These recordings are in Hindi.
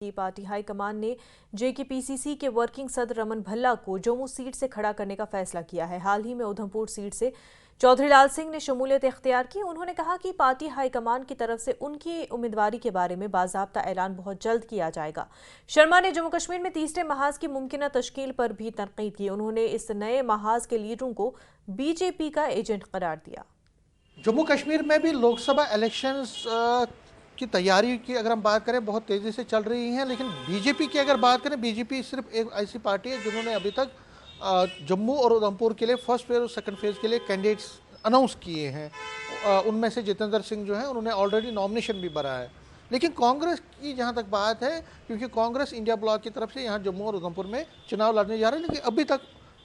की पार्टी हाईकमान ने जेकेपीसीसी के वर्किंग सदर रमन भल्ला को जम्मू सीट से खड़ा करने का फैसला किया है। हाल ही में उधमपुर सीट से चौधरी लाल सिंह ने शमूलियत इख्तियार की। उन्होंने कहा कि पार्टी हाईकमान की तरफ से उनकी उम्मीदवारी के बारे में बाज़ाब्ता ऐलान बहुत जल्द किया जाएगा। शर्मा ने जम्मू कश्मीर में तीसरे महाज की मुमकिन तश्कील पर भी तनकीद की। उन्होंने इस नए महाज के लीडरों को बीजेपी का एजेंट करार दिया। जम्मू कश्मीर में भी लोकसभा इलेक्शंस की तैयारी की अगर हम बात करें बहुत तेज़ी से चल रही हैं, लेकिन बीजेपी की अगर बात करें, बीजेपी सिर्फ एक ऐसी पार्टी है जिन्होंने अभी तक जम्मू और उधमपुर के लिए फर्स्ट फेज़ और सेकंड फेज़ के लिए कैंडिडेट्स अनाउंस किए हैं। उनमें से जितेंद्र सिंह जो हैं उन्होंने ऑलरेडी नॉमिनेशन भी भरा है। लेकिन कांग्रेस की जहाँ तक बात है, क्योंकि कांग्रेस इंडिया ब्लॉक की तरफ से यहाँ जम्मू और उधमपुर में चुनाव लड़ने जा रहे हैं, लेकिन अभी तक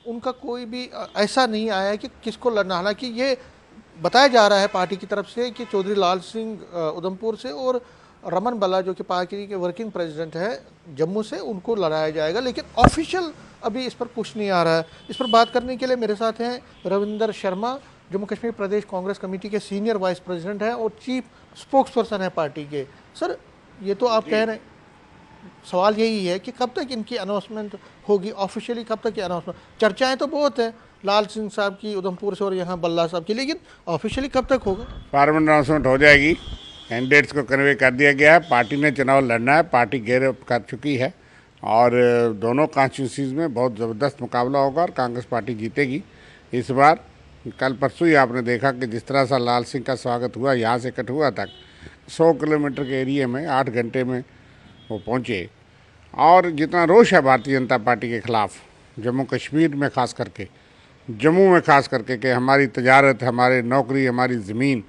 उनका कोई भी ऐसा नहीं आया है कि किसको लड़ना। हालांकि ये बताया जा रहा है पार्टी की तरफ से कि चौधरी लाल सिंह उधमपुर से और रमन भल्ला जो कि पार्टी के वर्किंग प्रेसिडेंट है जम्मू से, उनको लड़ाया जाएगा, लेकिन ऑफिशियल अभी इस पर कुछ नहीं आ रहा है। इस पर बात करने के लिए मेरे साथ हैं रविंदर शर्मा, जम्मू कश्मीर प्रदेश कांग्रेस कमेटी के सीनियर वाइस प्रेसिडेंट हैं और चीफ स्पोक्स पर्सन है पार्टी के। सर, ये तो आप कह रहे हैं, सवाल यही है कि कब तक इनकी अनाउंसमेंट होगी, ऑफिशियली कब तक की अनाउंसमेंट? चर्चाएं तो बहुत है लाल सिंह साहब की उधमपुर से और यहाँ बल्ला साहब की, लेकिन ऑफिशियली कब तक होगा? फॉर्मल अनाउंसमेंट हो जाएगी, कैंडिडेट्स को कन्वे कर दिया गया है। पार्टी ने चुनाव लड़ना है, पार्टी घेर कर चुकी है और दोनों कॉन्स्टिट्यूंसीज में बहुत ज़बरदस्त मुकाबला होगा और कांग्रेस पार्टी जीतेगी इस बार। कल परसों ही आपने देखा कि जिस तरह से लाल सिंह का स्वागत हुआ, यहाँ से कठुआ तक 100 किलोमीटर के एरिए में 8 घंटे में वो पहुँचे। और जितना रोष है भारतीय जनता पार्टी के ख़िलाफ़ जम्मू कश्मीर में ख़ास करके, जम्मू में ख़ास करके, कि हमारी तजारत, हमारे नौकरी, हमारी ज़मीन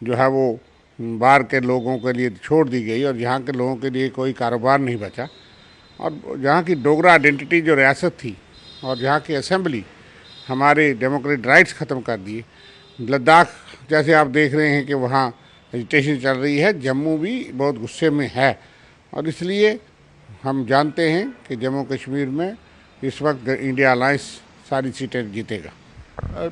जो है वो बाहर के लोगों के लिए छोड़ दी गई और यहाँ के लोगों के लिए कोई कारोबार नहीं बचा। और जहाँ की डोगरा आइडेंटिटी जो रियासत थी और जहाँ की असेंबली हमारे डेमोक्रेटिक राइट्स ख़त्म कर दिए। लद्दाख जैसे आप देख रहे हैं कि वहाँ एजिटेशन चल रही है, जम्मू भी बहुत गुस्से में है और इसलिए हम जानते हैं कि जम्मू कश्मीर में इस वक्त इंडिया अलायंस सारी सीटें जीतेगा।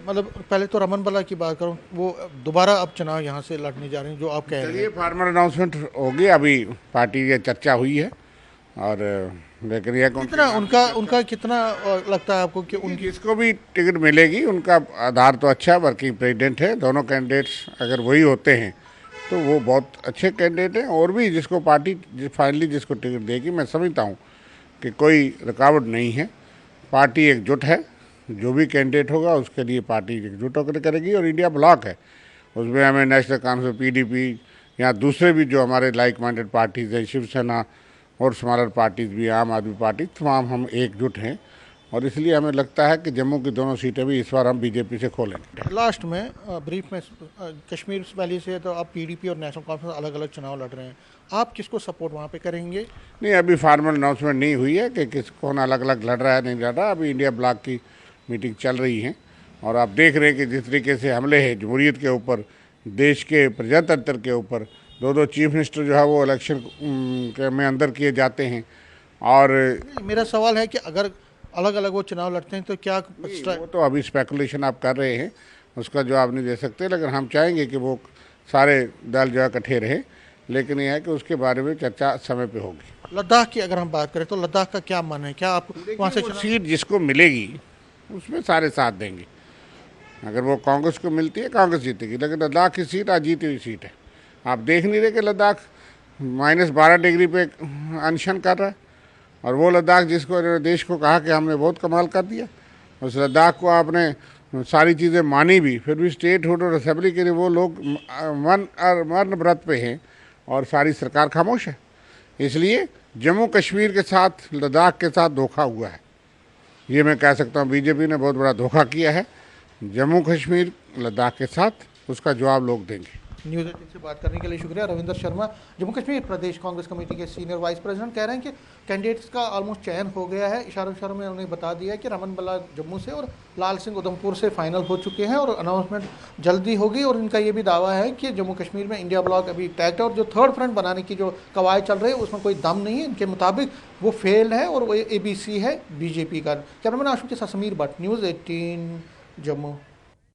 मतलब पहले तो रमन भल्ला की बात करूं, वो दोबारा अब चुनाव यहाँ से लड़ने जा रहे हैं जो आप कह रहे हैं। फॉर्मल अनाउंसमेंट होगी, अभी पार्टी की चर्चा हुई है और लेकिन ये कितना उनका कितना लगता है आपको कि उनकी जिसको भी टिकट मिलेगी उनका आधार तो अच्छा है, वर्किंग प्रेसिडेंट है। दोनों कैंडिडेट्स अगर वही होते हैं तो वो बहुत अच्छे कैंडिडेट हैं और भी जिसको पार्टी फाइनली जिसको टिकट देगी, मैं समझता हूँ कि कोई रुकावट नहीं है। पार्टी एकजुट है, जो भी कैंडिडेट होगा उसके लिए पार्टी एकजुट होकर करेगी और इंडिया ब्लॉक है, उसमें हमें नेशनल कांग्रेस, पीडीपी या दूसरे भी जो हमारे लाइक माइंडेड पार्टीज़ हैं, शिवसेना और स्मॉलर पार्टीज़ भी, आम आदमी पार्टी, तमाम हम एकजुट हैं और इसलिए हमें लगता है कि जम्मू की दोनों सीटें भी इस बार हम बीजेपी से खोलेंगे। लास्ट में ब्रीफ में, कश्मीर वैली से तो आप पीडीपी और नेशनल कॉन्फ्रेंस अलग अलग चुनाव लड़ रहे हैं, आप किसको सपोर्ट वहाँ पे करेंगे? नहीं, अभी फॉर्मल अनाउंसमेंट नहीं हुई है कि कौन अलग अलग लड़ रहा है नहीं लड़ रहा। अभी इंडिया ब्लॉक की मीटिंग चल रही है और आप देख रहे हैं कि जिस तरीके से हमले हैं जमहूरियत के ऊपर, देश के प्रजातंत्र के ऊपर, दो चीफ मिनिस्टर जो है वो इलेक्शन में अंदर किए जाते हैं। और मेरा सवाल है कि अगर अलग अलग वो चुनाव लड़ते हैं तो क्या वो तो अभी स्पेकुलेशन आप कर रहे हैं, उसका जवाब नहीं दे सकते, लेकिन हम चाहेंगे कि वो सारे दल जो है इकट्ठे रहें, लेकिन यह है कि उसके बारे में चर्चा समय पे होगी। लद्दाख की अगर हम बात करें तो लद्दाख का क्या मन है, क्या आप वहाँ से सीट जिसको मिलेगी उसमें सारे साथ देंगे। अगर वो कांग्रेस को मिलती है कांग्रेस जीतेगी, लेकिन लद्दाख की सीट आज जीती हुई सीट है। आप देख नहीं रहे कि लद्दाख -12 डिग्री पे अनशन कर रहा है और वो लद्दाख जिसको देश को कहा कि हमने बहुत कमाल कर दिया, उस लद्दाख को आपने सारी चीज़ें मानी भी, फिर भी स्टेट हुड और असेंबली के लिए वो लोग मरण व्रत पे हैं और सारी सरकार खामोश है। इसलिए जम्मू कश्मीर के साथ लद्दाख के साथ धोखा हुआ है, ये मैं कह सकता हूँ। बीजेपी ने बहुत बड़ा धोखा किया है जम्मू कश्मीर लद्दाख के साथ, उसका जवाब लोग देंगे। न्यूज़ 18 से बात करने के लिए शुक्रिया। रविंदर शर्मा, जम्मू कश्मीर प्रदेश कांग्रेस कमेटी के सीनियर वाइस प्रेसिडेंट, कह रहे हैं कि कैंडिडेट्स का ऑलमोस्ट चयन हो गया है। इशारों में उन्हें बता दिया है कि रमन भल्ला जम्मू से और लाल सिंह उधमपुर से फाइनल हो चुके हैं और अनाउंसमेंट जल्दी होगी। और इनका ये भी दावा है कि जम्मू कश्मीर में इंडिया ब्लॉक अभी टैक्ट और जो थर्ड फ्रंट बनाने की जो कवायद चल रही है उसमें कोई दम नहीं है। इनके मुताबिक वो फेल है और वो ABC है बीजेपी का। कैमरामैन आशुक के साथ समीर भट्ट, न्यूज़ 18 जम्मू।